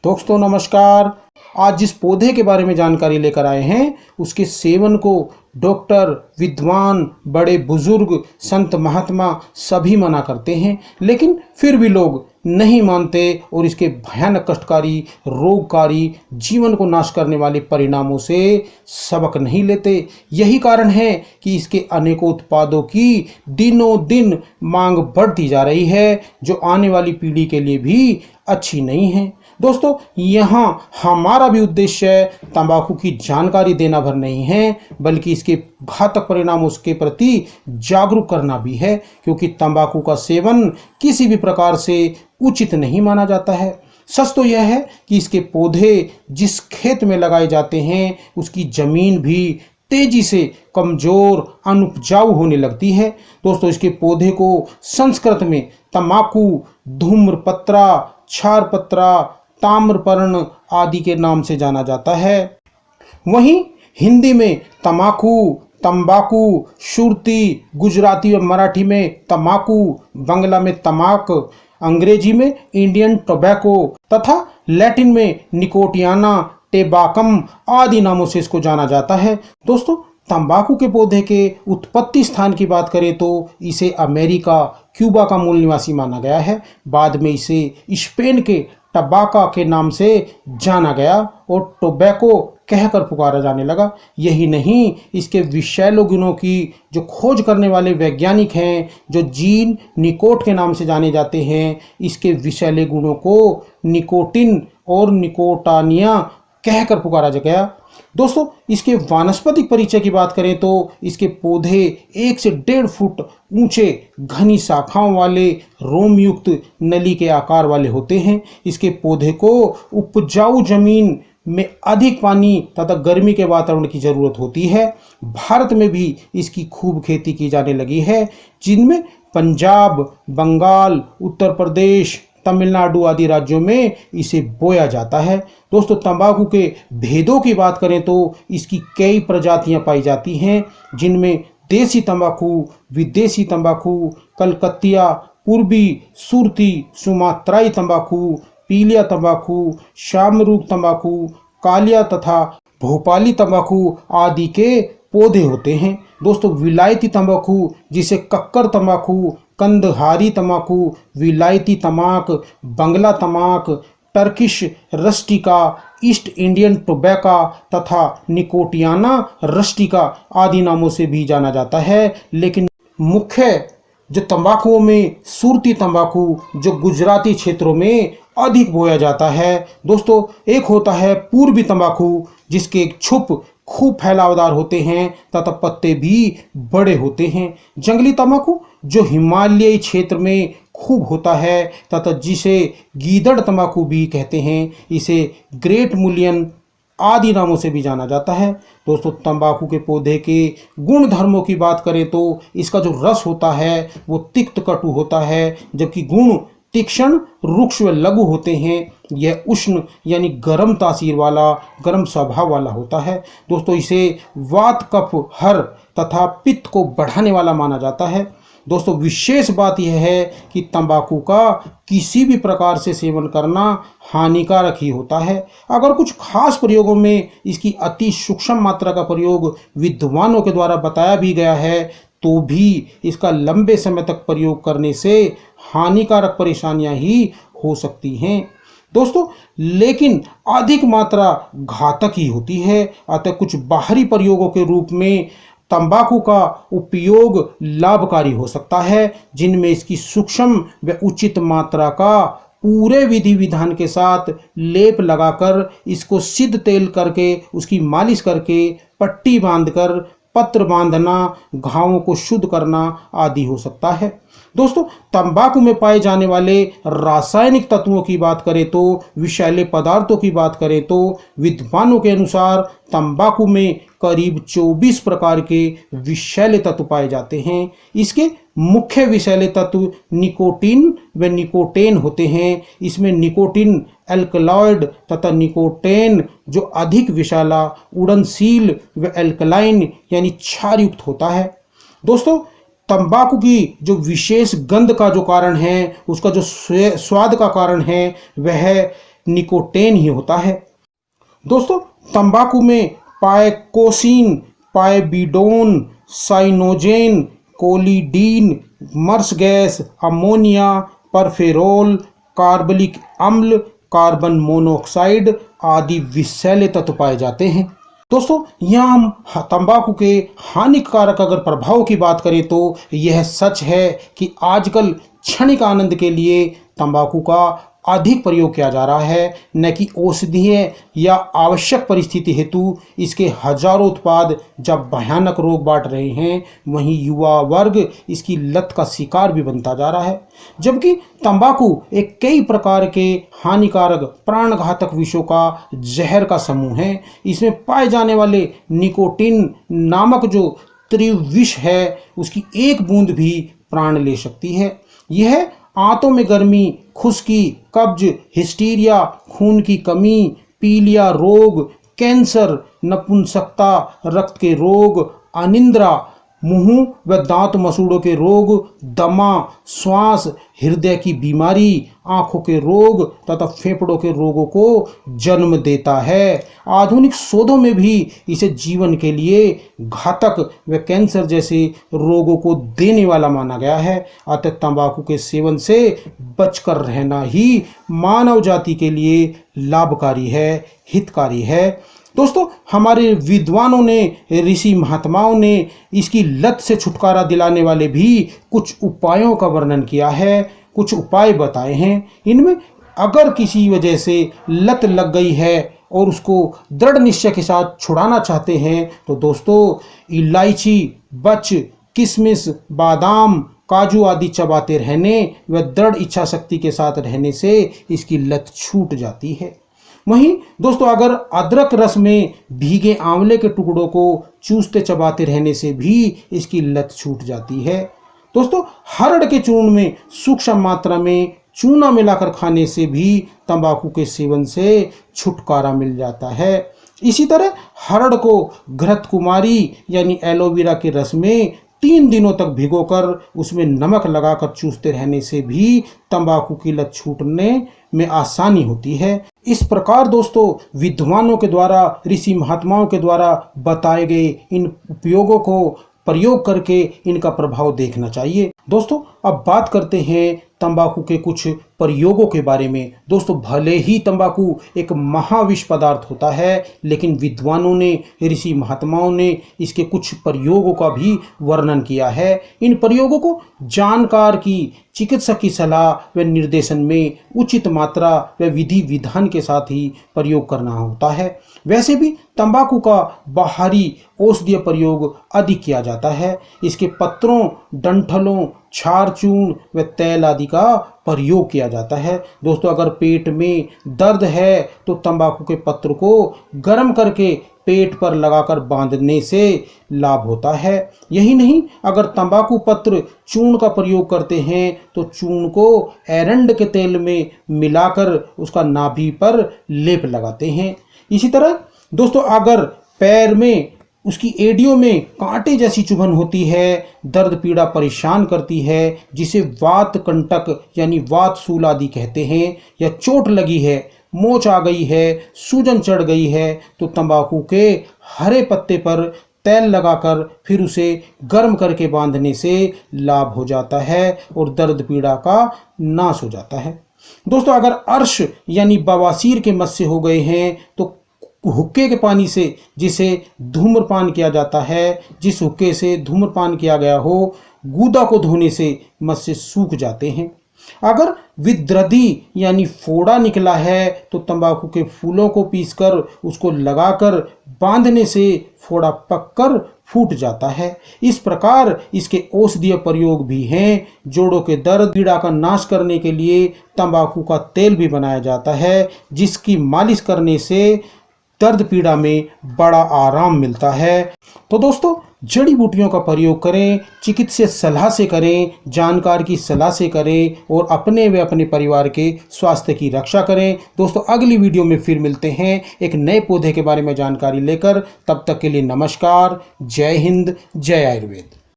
दोस्तों नमस्कार। आज जिस पौधे के बारे में जानकारी लेकर आए हैं उसके सेवन को डॉक्टर, विद्वान, बड़े बुजुर्ग, संत महात्मा सभी मना करते हैं, लेकिन फिर भी लोग नहीं मानते और इसके भयानक, कष्टकारी, रोगकारी, जीवन को नाश करने वाले परिणामों से सबक नहीं लेते। यही कारण है कि इसके अनेकों उत्पादों की दिनों दिन मांग बढ़ती जा रही है, जो आने वाली पीढ़ी के लिए भी अच्छी नहीं है। दोस्तों, यहाँ हमारा भी उद्देश्य तंबाकू की जानकारी देना भर नहीं है, बल्कि इसके घातक परिणामों के प्रति जागरूक करना भी है, क्योंकि तंबाकू का सेवन किसी भी प्रकार से उचित नहीं माना जाता है। सच तो यह है कि इसके पौधे जिस खेत में लगाए जाते हैं उसकी जमीन भी तेजी से कमजोर, अनुपजाऊ होने लगती है। दोस्तों, इसके पौधे को संस्कृत में तंबाकू, धूम्रपत्रा, क्षारपत्रा, ताम्रपर्ण आदि के नाम से जाना जाता है। वहीं हिंदी में तमाकू, तंबाकू, सुरती, गुजराती और मराठी में तमाकू, बांग्ला में तमाक, अंग्रेजी में इंडियन टोबैको तथा लैटिन में निकोटियाना, टेबाकम आदि नामों से इसको जाना जाता है। दोस्तों, तंबाकू के पौधे के उत्पत्ति स्थान की बात करें तो इसे अमेरिका, क्यूबा का मूल निवासी माना गया है। बाद में इसे स्पेन के टबाका के नाम से जाना गया और टोबैको कहकर पुकारा जाने लगा। यही नहीं, इसके विषैले गुणों की जो खोज करने वाले वैज्ञानिक हैं, जो जीन निकोट के नाम से जाने जाते हैं, इसके विषैले गुणों को निकोटिन और निकोटानिया कहकर पुकारा गया। दोस्तों, इसके वानस्पतिक परिचय की बात करें तो इसके पौधे 1 से 1.5 फुट ऊंचे, घनी शाखाओं वाले, रोमयुक्त नली के आकार वाले होते हैं। इसके पौधे को उपजाऊ जमीन में अधिक पानी तथा गर्मी के वातावरण की जरूरत होती है। भारत में भी इसकी खूब खेती की जाने लगी है, जिनमें पंजाब, बंगाल, उत्तर प्रदेश, तमिलनाडु आदि राज्यों में इसे बोया जाता है। दोस्तों, तंबाकू के भेदों की बात करें तो इसकी कई प्रजातियां पाई जाती हैं, जिनमें देसी तंबाकू, विदेशी तंबाकू, कलकतिया, पूर्वी, सुरती, सुमात्राई तंबाकू, पीलिया तंबाकू, शामरूख तंबाकू, कालिया तथा भोपाली तंबाकू आदि के पौधे होते हैं। दोस्तों, विलायती तंबाकू, जिसे कक्कर तंबाकू, कंदहारी तंबाकू, विलायती तमाक, बंगला तमाक, टर्किश रस्टिका, ईस्ट इंडियन टोबैका तथा निकोटियाना रस्टिका आदि नामों से भी जाना जाता है। लेकिन मुख्य जो तंबाकुओं में सुरती तंबाकू, जो गुजराती क्षेत्रों में अधिक बोया जाता है। दोस्तों, एक होता है पूर्वी तंबाकू, जिसके छुप खूब फैलावदार होते हैं तथा पत्ते भी बड़े होते हैं। जंगली तंबाकू, जो हिमालयी क्षेत्र में खूब होता है तथा जिसे गीदड़ तंबाकू भी कहते हैं, इसे ग्रेट मुलियन आदि नामों से भी जाना जाता है। दोस्तों, तंबाकू के पौधे के गुण धर्मों की बात करें तो इसका जो रस होता है वो तिक्त कटु होता है, जबकि गुण तीक्ष्ण, रुक्ष व लघु होते हैं। यह उष्ण यानी गर्म तासीर वाला, गर्म स्वभाव वाला होता है। दोस्तों, इसे वात, कफ, हर तथा पित्त को बढ़ाने वाला माना जाता है। दोस्तों, विशेष बात यह है कि तंबाकू का किसी भी प्रकार से सेवन करना हानिकारक ही होता है। अगर कुछ खास प्रयोगों में इसकी अति सूक्ष्म मात्रा का प्रयोग विद्वानों के द्वारा बताया भी गया है, तो भी इसका लंबे समय तक प्रयोग करने से हानिकारक परेशानियां ही हो सकती हैं। दोस्तों, लेकिन अधिक मात्रा घातक ही होती है। अतः कुछ बाहरी प्रयोगों के रूप में तंबाकू का उपयोग लाभकारी हो सकता है, जिनमें इसकी सूक्ष्म व उचित मात्रा का पूरे विधि विधान के साथ लेप लगाकर, इसको सिद्ध तेल करके, उसकी मालिश करके, पट्टी बांधकर, पत्र बांधना, घावों को शुद्ध करना आदि हो सकता है। दोस्तों, तंबाकू में पाए जाने वाले रासायनिक तत्वों की बात करें तो, विषैले पदार्थों की बात करें तो विद्वानों के अनुसार तंबाकू में करीब 24 प्रकार के विषैले तत्व पाए जाते हैं। इसके मुख्य विषैले तत्व निकोटीन व निकोटेन होते हैं। इसमें निकोटीन एल्कलॉइड तथा निकोटेन जो अधिक विषैला, उड़नशील व एल्कलाइन यानी क्षारयुक्त होता है। दोस्तों, तंबाकू की जो विशेष गंध का जो कारण है, उसका जो स्वाद का कारण है, वह निकोटीन ही होता है। दोस्तों, तंबाकू में पायकोसिन, पायबिडोन, साइनोजेन, कोलिडीन, मर्स गैस, अमोनिया, परफेरोल, कार्बलिक अम्ल, कार्बन मोनोऑक्साइड आदि विषैले तत्व पाए जाते हैं। दोस्तों, यहाँ हम तंबाकू के हानिकारक अगर प्रभाव की बात करें तो यह सच है कि आजकल क्षणिक आनंद के लिए तंबाकू का अधिक प्रयोग किया जा रहा है, न कि औषधीय या आवश्यक परिस्थिति हेतु। इसके हजारों उत्पाद जब भयानक रोग बांट रहे हैं, वहीं युवा वर्ग इसकी लत का शिकार भी बनता जा रहा है। जबकि तंबाकू एक कई प्रकार के हानिकारक प्राणघातक विषयों का जहर का समूह है। इसमें पाए जाने वाले निकोटीन नामक जो तीव्र विष है, उसकी एक बूंद भी प्राण ले सकती है। यह आंतों में गर्मी, खुश्की, कब्ज, हिस्टीरिया, खून की कमी, पीलिया रोग, कैंसर, नपुंसकता, रक्त के रोग, अनिद्रा, मुंह व दांत मसूड़ों के रोग, दमा, श्वास, हृदय की बीमारी, आंखों के रोग तथा फेफड़ों के रोगों को जन्म देता है। आधुनिक शोधों में भी इसे जीवन के लिए घातक व कैंसर जैसे रोगों को देने वाला माना गया है। अतः तंबाकू के सेवन से बचकर रहना ही मानव जाति के लिए लाभकारी है, हितकारी है। दोस्तों, हमारे विद्वानों ने, ऋषि महात्माओं ने इसकी लत से छुटकारा दिलाने वाले भी कुछ उपायों का वर्णन किया है, कुछ उपाय बताए हैं। इनमें अगर किसी वजह से लत लग गई है और उसको दृढ़ निश्चय के साथ छुड़ाना चाहते हैं तो दोस्तों, इलायची, बच, किशमिश, बादाम, काजू आदि चबाते रहने व दृढ़ इच्छा शक्ति के साथ रहने से इसकी लत छूट जाती है। वहीं दोस्तों, अगर अदरक रस में भीगे आंवले के टुकड़ों को चूसते चबाते रहने से भी इसकी लत छूट जाती है। दोस्तों, हरड़ के चूर्ण में सूक्ष्म मात्रा में चूना मिलाकर खाने से भी तंबाकू के सेवन से छुटकारा मिल जाता है। इसी तरह हरड़ को घृत कुमारी यानी एलोवेरा के रस में 3 दिनों तक भिगोकर उसमें नमक लगाकर चूसते रहने से भी तंबाकू की लत छूटने में आसानी होती है। इस प्रकार दोस्तों, विद्वानों के द्वारा, ऋषि महात्माओं के द्वारा बताए गए इन उपयोगों को प्रयोग करके इनका प्रभाव देखना चाहिए। दोस्तों, अब बात करते हैं तंबाकू के कुछ प्रयोगों के बारे में। दोस्तों, भले ही तंबाकू एक महाविष पदार्थ होता है, लेकिन विद्वानों ने, ऋषि महात्माओं ने इसके कुछ प्रयोगों का भी वर्णन किया है। इन प्रयोगों को जानकार की चिकित्सक की सलाह व निर्देशन में उचित मात्रा व विधि विधान के साथ ही प्रयोग करना होता है। वैसे भी तंबाकू का बाहरी औषधीय प्रयोग अधिक किया जाता है। इसके पत्रों, डंठलों, क्षार चूर्ण व तेल आदि का प्रयोग किया जाता है। दोस्तों, अगर पेट में दर्द है तो तंबाकू के पत्र को गर्म करके पेट पर लगाकर बांधने से लाभ होता है। यही नहीं, अगर तंबाकू पत्र चूर्ण का प्रयोग करते हैं तो चूर्ण को एरंड के तेल में मिलाकर उसका नाभि पर लेप लगाते हैं। इसी तरह दोस्तों, अगर पैर में, उसकी एड़ियों में कांटे जैसी चुभन होती है, दर्द पीड़ा परेशान करती है, जिसे वात कंटक यानी वात सूल आदि कहते हैं, या चोट लगी है, मोच आ गई है, सूजन चढ़ गई है, तो तंबाकू के हरे पत्ते पर तेल लगाकर फिर उसे गर्म करके बांधने से लाभ हो जाता है और दर्द पीड़ा का नाश हो जाता है। दोस्तों, अगर अर्श यानी बवासीर के मस्से हो गए हैं तो हुक्के के पानी से, जिसे धूम्रपान किया जाता है, जिस हुक्के से धूम्रपान किया गया हो, गूदा को धोने से मस्से सूख जाते हैं। अगर विद्रदी यानी फोड़ा निकला है तो तंबाकू के फूलों को पीसकर उसको लगाकर बांधने से फोड़ा पककर फूट जाता है। इस प्रकार इसके औषधीय प्रयोग भी हैं। जोड़ों के दर्द पीड़ा का नाश करने के लिए तंबाकू का तेल भी बनाया जाता है, जिसकी मालिश करने से दर्द पीड़ा में बड़ा आराम मिलता है। तो दोस्तों, जड़ी बूटियों का प्रयोग करें, चिकित्सक सलाह से करें, जानकार की सलाह से करें और अपने व अपने परिवार के स्वास्थ्य की रक्षा करें। दोस्तों, अगली वीडियो में फिर मिलते हैं एक नए पौधे के बारे में जानकारी लेकर। तब तक के लिए नमस्कार। जय हिंद, जय आयुर्वेद।